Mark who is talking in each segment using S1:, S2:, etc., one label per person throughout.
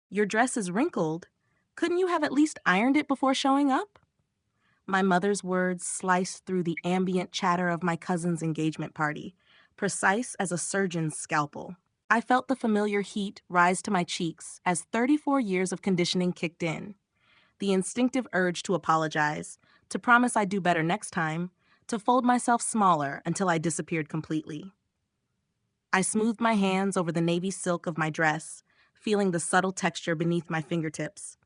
S1: Your dress is wrinkled. Couldn't you have at least ironed it before showing up? My mother's words sliced through the ambient chatter of my cousin's engagement party, precise as a surgeon's scalpel. I felt the familiar heat rise to my cheeks as 34 years of conditioning kicked in. The instinctive urge to apologize, to promise I'd do better next time, to fold myself smaller until I disappeared completely. I smoothed my hands over the navy silk of my dress, feeling the subtle texture beneath my fingertips.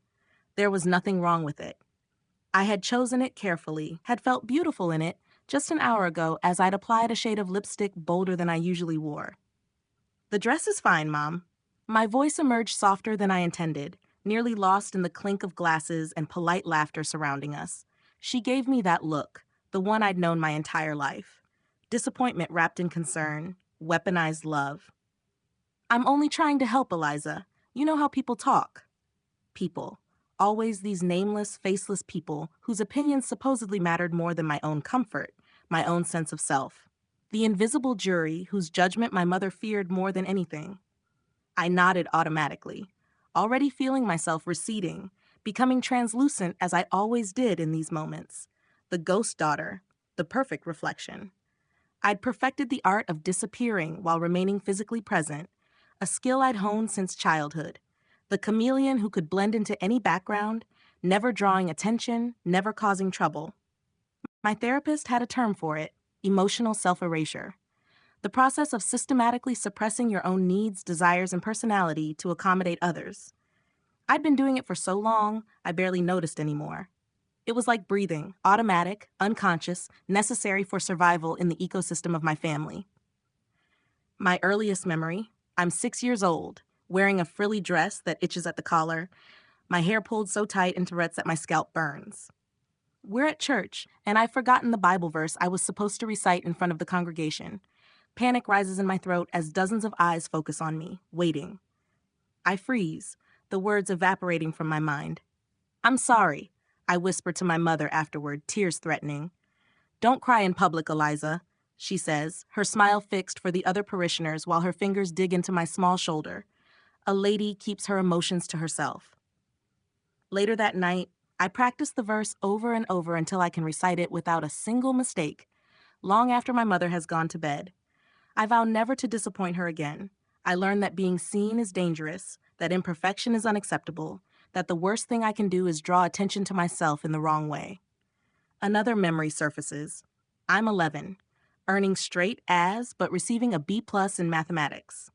S1: There was nothing wrong with it. I had chosen it carefully, had felt beautiful in it just an hour ago as I'd applied a shade of lipstick bolder than I usually wore. The dress is fine, Mom. My voice emerged softer than I intended, nearly lost in the clink of glasses and polite laughter surrounding us. She gave me that look, the one I'd known my entire life. Disappointment wrapped in concern, weaponized love. I'm only trying to help, Eliza. You know how people talk. People. Always these nameless, faceless people whose opinions supposedly mattered more than my own comfort, my own sense of self. The invisible jury whose judgment my mother feared more than anything. I nodded automatically, already feeling myself receding, becoming translucent as I always did in these moments. The ghost daughter, the perfect reflection. I'd perfected the art of disappearing while remaining physically present, a skill I'd honed since childhood. The chameleon who could blend into any background, never drawing attention, never causing trouble. My therapist had a term for it: emotional self-erasure. The process of systematically suppressing your own needs, desires, and personality to accommodate others. I'd been doing it for so long, I barely noticed anymore. It was like breathing, automatic, unconscious, necessary for survival in the ecosystem of my family. My earliest memory: I'm 6 years old, wearing a frilly dress that itches at the collar, my hair pulled so tight in Tourette's that my scalp burns. We're at church, and I've forgotten the Bible verse I was supposed to recite in front of the congregation. Panic rises in my throat as dozens of eyes focus on me, waiting. I freeze, the words evaporating from my mind. I'm sorry, I whisper to my mother afterward, tears threatening. Don't cry in public, Eliza, she says, her smile fixed for the other parishioners while her fingers dig into my small shoulder. A lady keeps her emotions to herself. Later that night, I practice the verse over and over until I can recite it without a single mistake, long after my mother has gone to bed. I vow never to disappoint her again. I learn that being seen is dangerous, that imperfection is unacceptable, that the worst thing I can do is draw attention to myself in the wrong way. Another memory surfaces. I'm 11, earning straight A's but receiving a B+ in mathematics.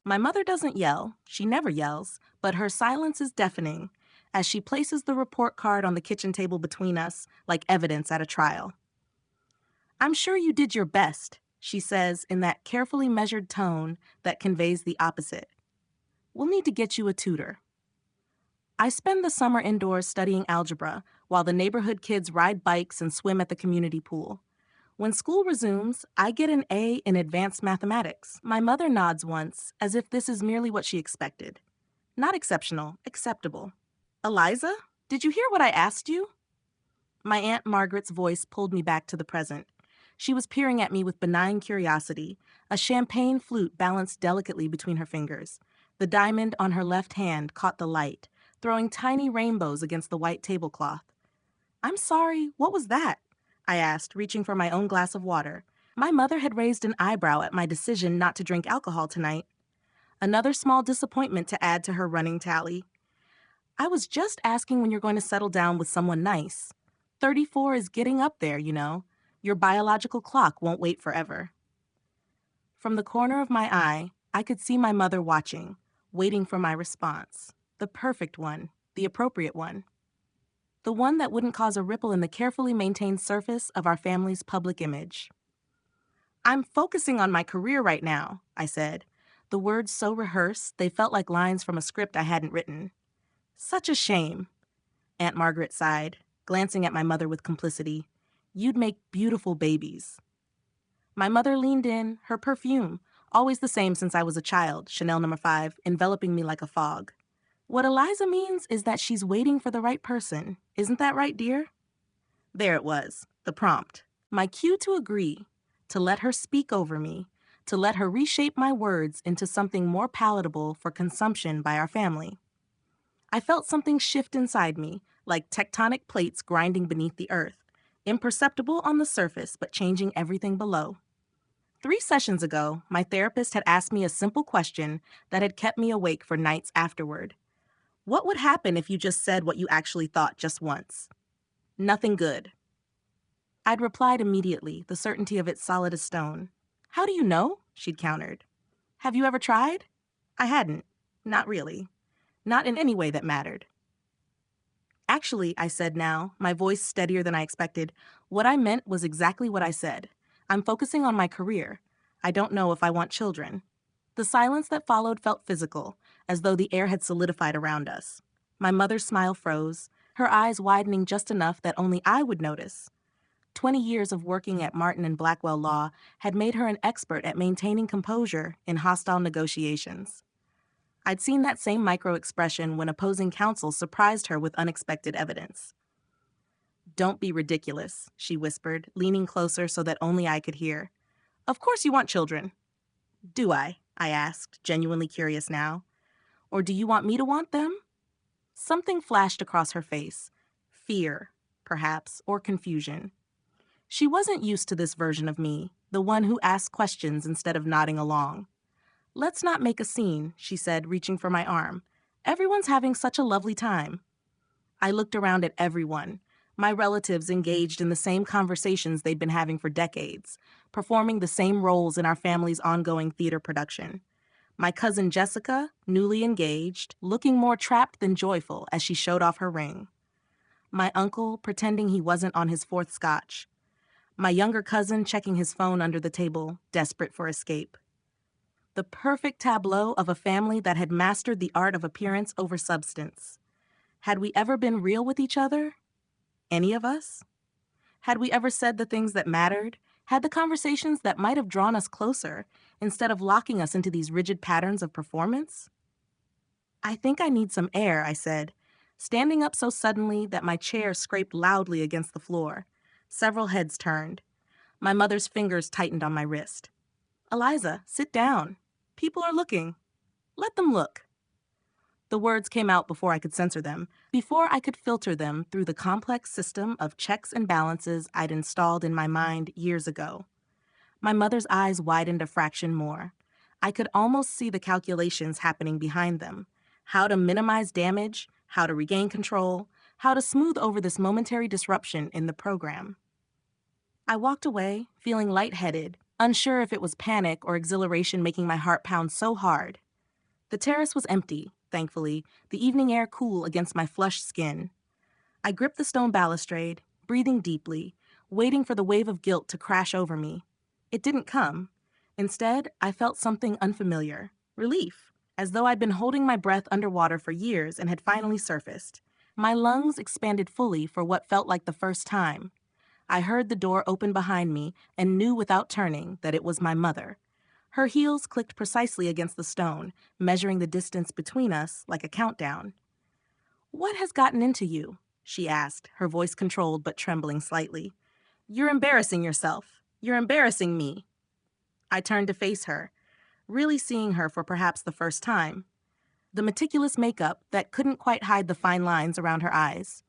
S1: My mother doesn't yell, she never yells, but her silence is deafening as she places the report card on the kitchen table between us like evidence at a trial. I'm sure you did your best, she says in that carefully measured tone that conveys the opposite. We'll need to get you a tutor. I spend the summer indoors studying algebra while the neighborhood kids ride bikes and swim at the community pool. When school resumes, I get an A in advanced mathematics. My mother nods once, as if this is merely what she expected. Not exceptional, acceptable. Eliza, did you hear what I asked you? My Aunt Margaret's voice pulled me back to the present. She was peering at me with benign curiosity, a champagne flute balanced delicately between her fingers. The diamond on her left hand caught the light, throwing tiny rainbows against the white tablecloth. I'm sorry, what was that? I asked, reaching for my own glass of water. My mother had raised an eyebrow at my decision not to drink alcohol tonight. Another small disappointment to add to her running tally. I was just asking when you're going to settle down with someone nice. 34 is getting up there, you know. Your biological clock won't wait forever. From the corner of my eye, I could see my mother watching, waiting for my response. The perfect one, the appropriate one. The one that wouldn't cause a ripple in the carefully maintained surface of our family's public image. I'm focusing on my career right now, I said. The words so rehearsed, they felt like lines from a script I hadn't written. Such a shame, Aunt Margaret sighed, glancing at my mother with complicity. You'd make beautiful babies. My mother leaned in, her perfume, always the same since I was a child, Chanel No. 5, enveloping me like a fog. What Eliza means is that she's waiting for the right person. Isn't that right, dear? There it was, the prompt. My cue to agree, to let her speak over me, to let her reshape my words into something more palatable for consumption by our family. I felt something shift inside me, like tectonic plates grinding beneath the earth, imperceptible on the surface but changing everything below. 3 sessions ago, my therapist had asked me a simple question that had kept me awake for nights afterward. What would happen if you just said what you actually thought just once? Nothing good. I'd replied immediately, the certainty of it solid as stone. How do you know? She'd countered. Have you ever tried? I hadn't. Not really. Not in any way that mattered. Actually, I said now, my voice steadier than I expected, what I meant was exactly what I said. I'm focusing on my career. I don't know if I want children. The silence that followed felt physical, as though the air had solidified around us. My mother's smile froze, her eyes widening just enough that only I would notice. 20 years of working at Martin and Blackwell Law had made her an expert at maintaining composure in hostile negotiations. I'd seen that same micro-expression when opposing counsel surprised her with unexpected evidence. Don't be ridiculous, she whispered, leaning closer so that only I could hear. Of course you want children. Do I asked, genuinely curious now. Or do you want me to want them? Something flashed across her face. Fear, perhaps, or confusion. She wasn't used to this version of me, the one who asked questions instead of nodding along. Let's not make a scene, she said, reaching for my arm. Everyone's having such a lovely time. I looked around at everyone, my relatives engaged in the same conversations they'd been having for decades, performing the same roles in our family's ongoing theater production. My cousin Jessica, newly engaged, looking more trapped than joyful as she showed off her ring. My uncle pretending he wasn't on his fourth scotch. My younger cousin checking his phone under the table, desperate for escape. The perfect tableau of a family that had mastered the art of appearance over substance. Had we ever been real with each other? Any of us? Had we ever said the things that mattered? Had the conversations that might have drawn us closer, instead of locking us into these rigid patterns of performance? I think I need some air, I said, standing up so suddenly that my chair scraped loudly against the floor. Several heads turned. My mother's fingers tightened on my wrist. Eliza, sit down. People are looking. Let them look. The words came out before I could censor them, before I could filter them through the complex system of checks and balances I'd installed in my mind years ago. My mother's eyes widened a fraction more. I could almost see the calculations happening behind them. How to minimize damage, how to regain control, how to smooth over this momentary disruption in the program. I walked away, feeling lightheaded, unsure if it was panic or exhilaration making my heart pound so hard. The terrace was empty, thankfully, the evening air cool against my flushed skin. I gripped the stone balustrade, breathing deeply, waiting for the wave of guilt to crash over me. It didn't come. Instead, I felt something unfamiliar. Relief, as though I'd been holding my breath underwater for years and had finally surfaced. My lungs expanded fully for what felt like the first time. I heard the door open behind me and knew without turning that it was my mother. Her heels clicked precisely against the stone, measuring the distance between us like a countdown. What has gotten into you? She asked, her voice controlled but trembling slightly. You're embarrassing yourself. You're embarrassing me. I turned to face her, really seeing her for perhaps the first time. The meticulous makeup that couldn't quite hide the fine lines around her eyes.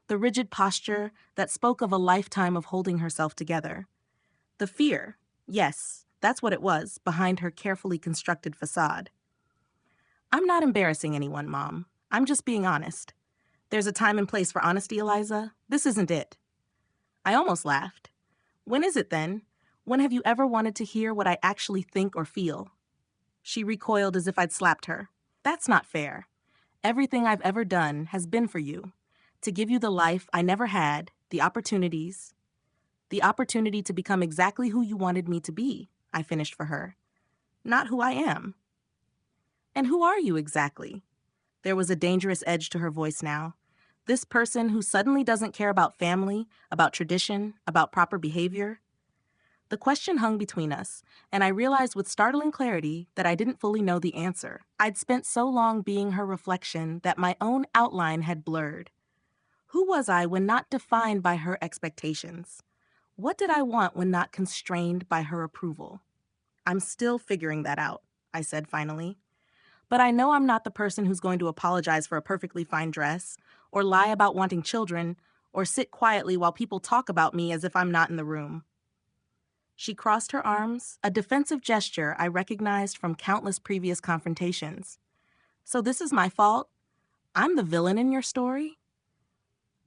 S1: The rigid posture that spoke of a lifetime of holding herself together. The fear, yes, that's what it was, behind her carefully constructed facade. I'm not embarrassing anyone, Mom. I'm just being honest. There's a time and place for honesty, Eliza. This isn't it. I almost laughed. When is it then? When have you ever wanted to hear what I actually think or feel? She recoiled as if I'd slapped her. That's not fair. Everything I've ever done has been for you. To give you the life I never had, the opportunity to become exactly who you wanted me to be, I finished for her. Not who I am. And who are you exactly? There was a dangerous edge to her voice now. This person who suddenly doesn't care about family, about tradition, about proper behavior. The question hung between us, and I realized with startling clarity that I didn't fully know the answer. I'd spent so long being her reflection that my own outline had blurred. Who was I when not defined by her expectations? What did I want when not constrained by her approval? I'm still figuring that out, I said finally. But I know I'm not the person who's going to apologize for a perfectly fine dress, or lie about wanting children, or sit quietly while people talk about me as if I'm not in the room. She crossed her arms, a defensive gesture I recognized from countless previous confrontations. So this is my fault? I'm the villain in your story?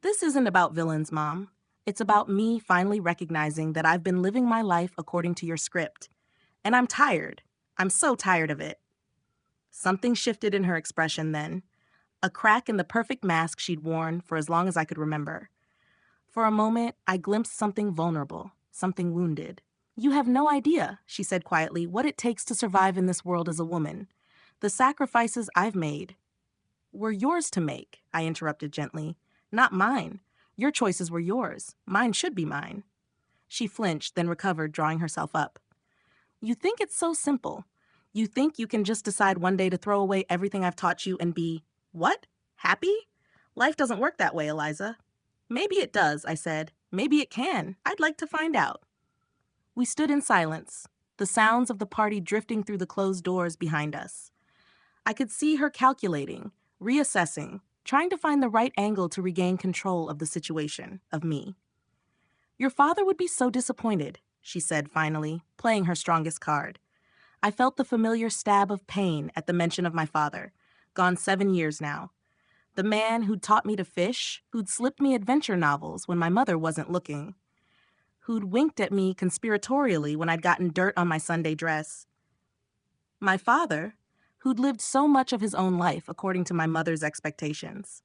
S1: This isn't about villains, Mom. It's about me finally recognizing that I've been living my life according to your script. And I'm tired. I'm so tired of it. Something shifted in her expression then, a crack in the perfect mask she'd worn for as long as I could remember. For a moment, I glimpsed something vulnerable, something wounded. You have no idea, she said quietly, what it takes to survive in this world as a woman. The sacrifices I've made were yours to make, I interrupted gently. Not mine. Your choices were yours. Mine should be mine. She flinched, then recovered, drawing herself up. You think it's so simple. You think you can just decide one day to throw away everything I've taught you and be, what? Happy? Life doesn't work that way, Eliza. Maybe it does, I said. Maybe it can. I'd like to find out. We stood in silence, the sounds of the party drifting through the closed doors behind us. I could see her calculating, reassessing, trying to find the right angle to regain control of the situation, of me. Your father would be so disappointed, she said finally, playing her strongest card. I felt the familiar stab of pain at the mention of my father, gone 7 years now. The man who'd taught me to fish, who'd slipped me adventure novels when my mother wasn't looking, who'd winked at me conspiratorially when I'd gotten dirt on my Sunday dress. My father, who'd lived so much of his own life according to my mother's expectations.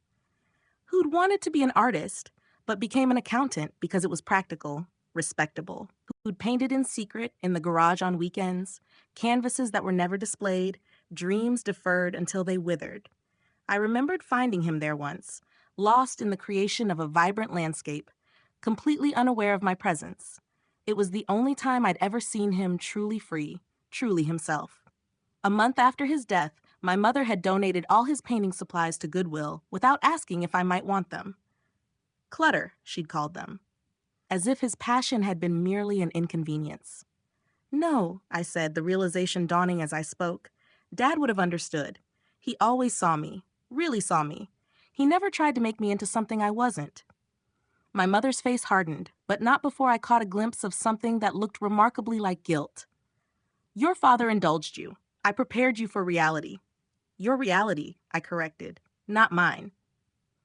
S1: Who'd wanted to be an artist, but became an accountant because it was practical, respectable. Who'd painted in secret in the garage on weekends, canvases that were never displayed, dreams deferred until they withered. I remembered finding him there once, lost in the creation of a vibrant landscape, completely unaware of my presence. It was the only time I'd ever seen him truly free, truly himself. A month after his death, my mother had donated all his painting supplies to Goodwill without asking if I might want them. Clutter, she'd called them, as if his passion had been merely an inconvenience. No, I said, the realization dawning as I spoke. Dad would have understood. He always saw me, really saw me. He never tried to make me into something I wasn't. My mother's face hardened, but not before I caught a glimpse of something that looked remarkably like guilt. Your father indulged you. I prepared you for reality. Your reality, I corrected, not mine.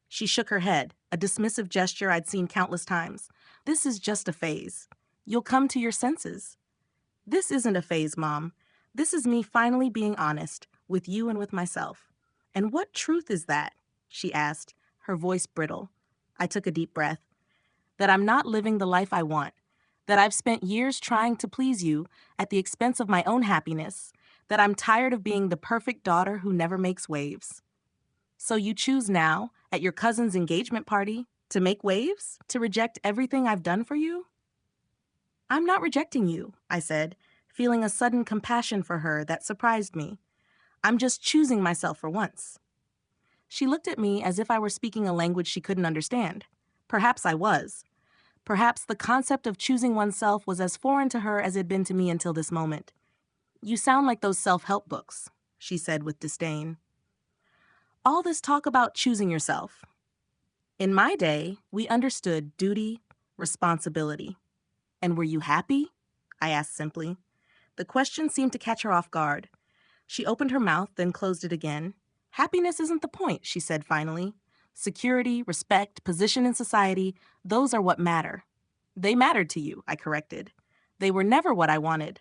S1: She shook her head, a dismissive gesture I'd seen countless times. This is just a phase. You'll come to your senses. This isn't a phase, Mom. This is me finally being honest, with you and with myself. And what truth is that? She asked, her voice brittle. I took a deep breath. That I'm not living the life I want. That I've spent years trying to please you at the expense of my own happiness. That I'm tired of being the perfect daughter who never makes waves. So you choose now, at your cousin's engagement party, to make waves? To reject everything I've done for you? I'm not rejecting you, I said, feeling a sudden compassion for her that surprised me. I'm just choosing myself for once. She looked at me as if I were speaking a language she couldn't understand. Perhaps I was. Perhaps the concept of choosing oneself was as foreign to her as it had been to me until this moment. You sound like those self-help books, she said with disdain. All this talk about choosing yourself. In my day, we understood duty, responsibility. And were you happy? I asked simply. The question seemed to catch her off guard. She opened her mouth, then closed it again. Happiness isn't the point, she said finally. Security, respect, position in society, those are what matter. They mattered to you, I corrected. They were never what I wanted.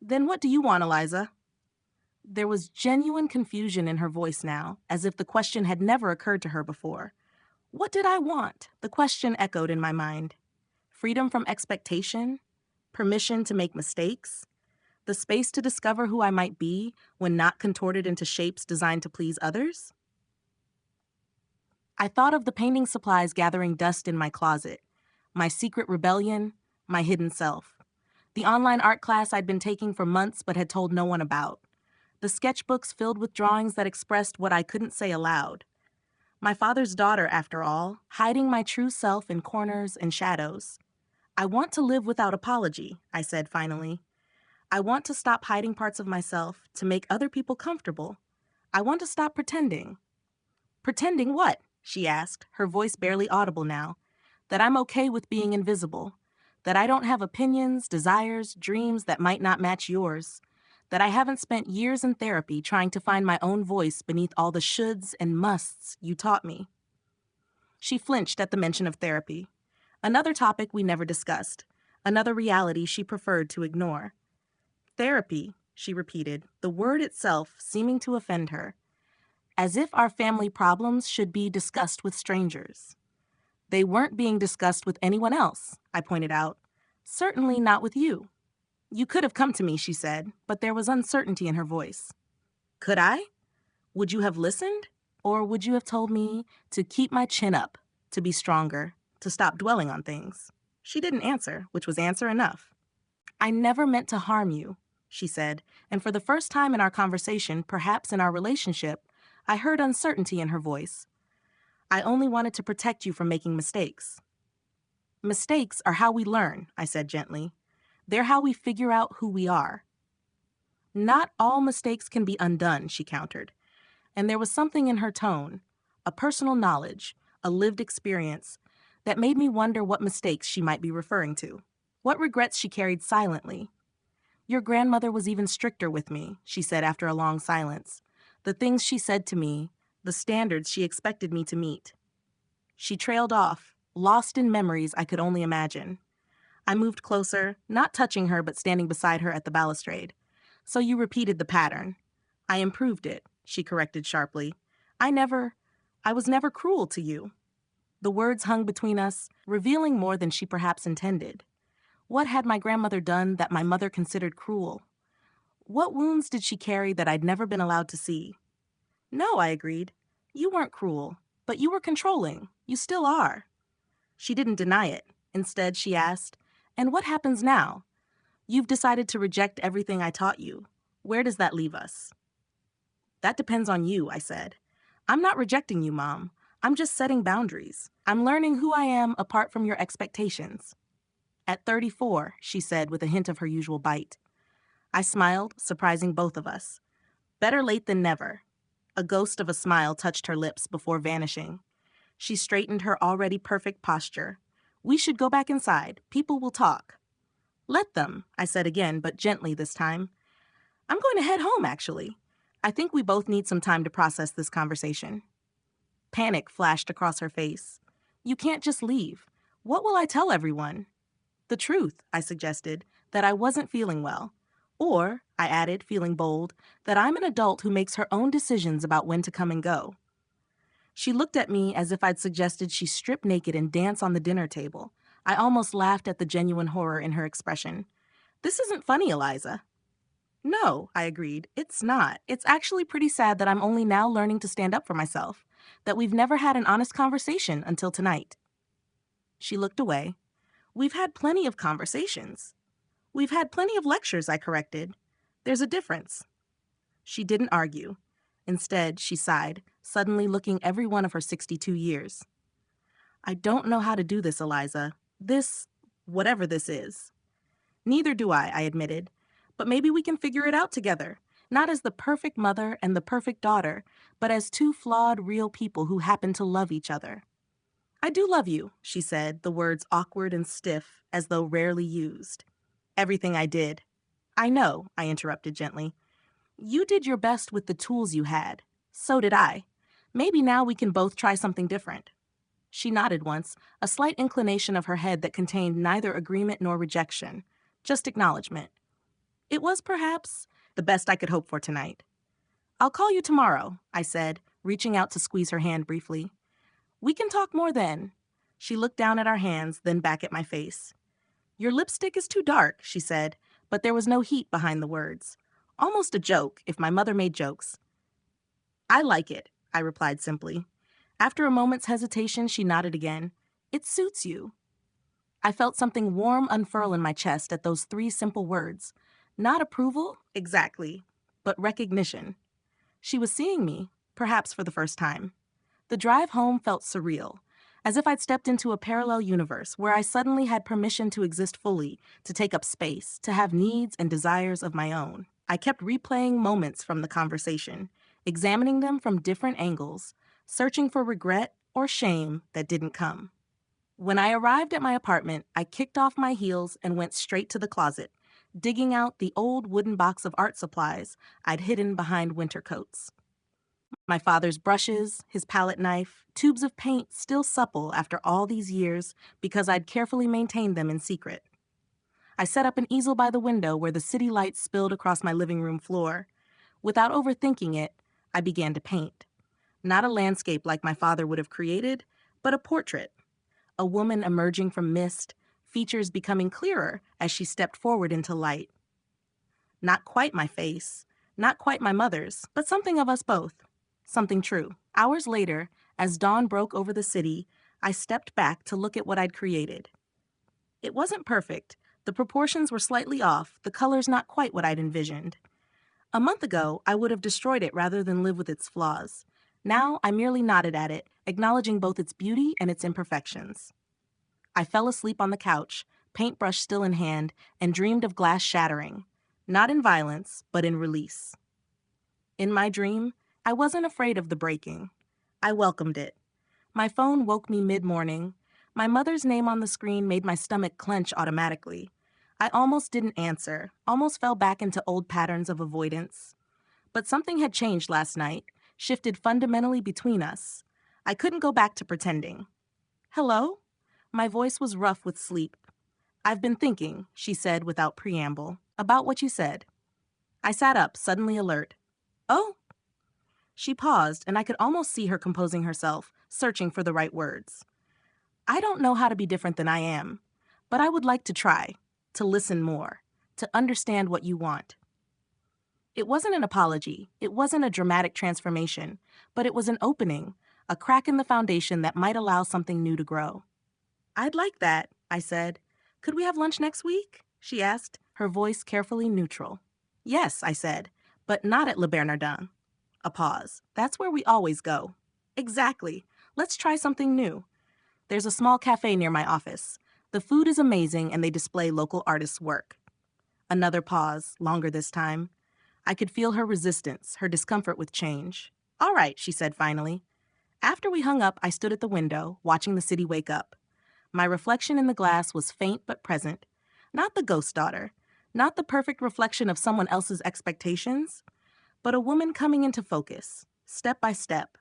S1: Then what do you want, Eliza? There was genuine confusion in her voice now, as if the question had never occurred to her before. What did I want? The question echoed in my mind. Freedom from expectation? Permission to make mistakes? The space to discover who I might be when not contorted into shapes designed to please others? I thought of the painting supplies gathering dust in my closet, my secret rebellion, my hidden self. The online art class I'd been taking for months but had told no one about. The sketchbooks filled with drawings that expressed what I couldn't say aloud. My father's daughter, after all, hiding my true self in corners and shadows. I want to live without apology, I said finally. I want to stop hiding parts of myself to make other people comfortable. I want to stop pretending. Pretending what? She asked, her voice barely audible now. That I'm okay with being invisible. That I don't have opinions, desires, dreams that might not match yours. That I haven't spent years in therapy trying to find my own voice beneath all the shoulds and musts you taught me. She flinched at the mention of therapy. Another topic we never discussed. Another reality she preferred to ignore. Therapy, she repeated, the word itself seeming to offend her. As if our family problems should be discussed with strangers. They weren't being discussed with anyone else, I pointed out. Certainly not with you. You could have come to me, she said, but there was uncertainty in her voice. Could I? Would you have listened? Or would you have told me to keep my chin up, to be stronger, to stop dwelling on things? She didn't answer, which was answer enough. I never meant to harm you, she said, and for the first time in our conversation, perhaps in our relationship, I heard uncertainty in her voice. I only wanted to protect you from making mistakes. Mistakes are how we learn, I said gently. They're how we figure out who we are. Not all mistakes can be undone, she countered. And there was something in her tone, a personal knowledge, a lived experience, that made me wonder what mistakes she might be referring to. What regrets she carried silently. Your grandmother was even stricter with me, she said after a long silence. The things she said to me, the standards she expected me to meet. She trailed off, lost in memories I could only imagine. I moved closer, not touching her but standing beside her at the balustrade. So you repeated the pattern. I improved it, she corrected sharply. I was never cruel to you. The words hung between us, revealing more than she perhaps intended. What had my grandmother done that my mother considered cruel? What wounds did she carry that I'd never been allowed to see? No, I agreed. You weren't cruel, but you were controlling. You still are. She didn't deny it. Instead, she asked, and what happens now? You've decided to reject everything I taught you. Where does that leave us? That depends on you, I said. I'm not rejecting you, Mom. I'm just setting boundaries. I'm learning who I am apart from your expectations. At 34, she said with a hint of her usual bite. I smiled, surprising both of us. Better late than never. A ghost of a smile touched her lips before vanishing. She straightened her already perfect posture. We should go back inside. People will talk. Let them, I said again, but gently this time. I'm going to head home, actually. I think we both need some time to process this conversation. Panic flashed across her face. You can't just leave. What will I tell everyone? The truth, I suggested, that I wasn't feeling well. Or, I added, feeling bold, that I'm an adult who makes her own decisions about when to come and go. She looked at me as if I'd suggested she strip naked and dance on the dinner table. I almost laughed at the genuine horror in her expression. This isn't funny, Eliza. No, I agreed. It's not. It's actually pretty sad that I'm only now learning to stand up for myself, that we've never had an honest conversation until tonight. She looked away. We've had plenty of conversations. We've had plenty of lectures, I corrected. There's a difference. She didn't argue. Instead, she sighed, suddenly looking every one of her 62 years. I don't know how to do this, Eliza. Whatever this is. Neither do I admitted. But maybe we can figure it out together. Not as the perfect mother and the perfect daughter, but as two flawed, real people who happen to love each other. I do love you, she said, the words awkward and stiff, as though rarely used. Everything I did. I know, I interrupted gently. You did your best with the tools you had. So did I. Maybe now we can both try something different. She nodded once, a slight inclination of her head that contained neither agreement nor rejection, just acknowledgement. It was, perhaps, the best I could hope for tonight. I'll call you tomorrow, I said, reaching out to squeeze her hand briefly. We can talk more then. She looked down at our hands, then back at my face. Your lipstick is too dark, she said, but there was no heat behind the words. Almost a joke, if my mother made jokes. I like it, I replied simply. After a moment's hesitation, she nodded again. It suits you. I felt something warm unfurl in my chest at those 3 simple words. Not approval, exactly, but recognition. She was seeing me, perhaps for the first time. The drive home felt surreal, as if I'd stepped into a parallel universe where I suddenly had permission to exist fully, to take up space, to have needs and desires of my own. I kept replaying moments from the conversation. examining them from different angles, searching for regret or shame that didn't come. When I arrived at my apartment, I kicked off my heels and went straight to the closet, digging out the old wooden box of art supplies I'd hidden behind winter coats. My father's brushes, his palette knife, tubes of paint still supple after all these years because I'd carefully maintained them in secret. I set up an easel by the window where the city lights spilled across my living room floor. Without overthinking it, I began to paint. Not a landscape like my father would have created, but a portrait. A woman emerging from mist, features becoming clearer as she stepped forward into light. Not quite my face, not quite my mother's, but something of us both. Something true. Hours later, as dawn broke over the city, I stepped back to look at what I'd created. It wasn't perfect. The proportions were slightly off, the colors not quite what I'd envisioned. A month ago, I would have destroyed it rather than live with its flaws. Now, I merely nodded at it, acknowledging both its beauty and its imperfections. I fell asleep on the couch, paintbrush still in hand, and dreamed of glass shattering. Not in violence, but in release. In my dream, I wasn't afraid of the breaking. I welcomed it. My phone woke me mid-morning. My mother's name on the screen made my stomach clench automatically. I almost didn't answer, almost fell back into old patterns of avoidance. But something had changed last night, shifted fundamentally between us. I couldn't go back to pretending. "Hello?" My voice was rough with sleep. "I've been thinking," she said without preamble, "about what you said." I sat up, suddenly alert. "Oh?" She paused, and I could almost see her composing herself, searching for the right words. "I don't know how to be different than I am, but I would like to try, to listen more, to understand what you want." It wasn't an apology, it wasn't a dramatic transformation, but it was an opening, a crack in the foundation that might allow something new to grow. "I'd like that," I said. "Could we have lunch next week?" she asked, her voice carefully neutral. "Yes," I said, "but not at Le Bernardin." A pause. "That's where we always go." "Exactly. Let's try something new. There's a small cafe near my office. The food is amazing and they display local artists' work." Another pause, longer this time. I could feel her resistance, her discomfort with change. "All right," she said finally. After we hung up, I stood at the window, watching the city wake up. My reflection in the glass was faint but present. Not the ghost daughter, not the perfect reflection of someone else's expectations, but a woman coming into focus, step by step.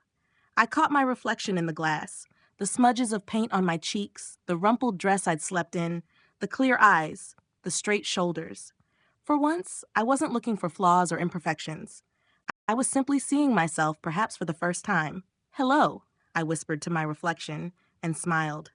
S1: I caught my reflection in the glass, the smudges of paint on my cheeks, the rumpled dress I'd slept in, the clear eyes, the straight shoulders. For once, I wasn't looking for flaws or imperfections. I was simply seeing myself, perhaps for the first time. "Hello," I whispered to my reflection, and smiled.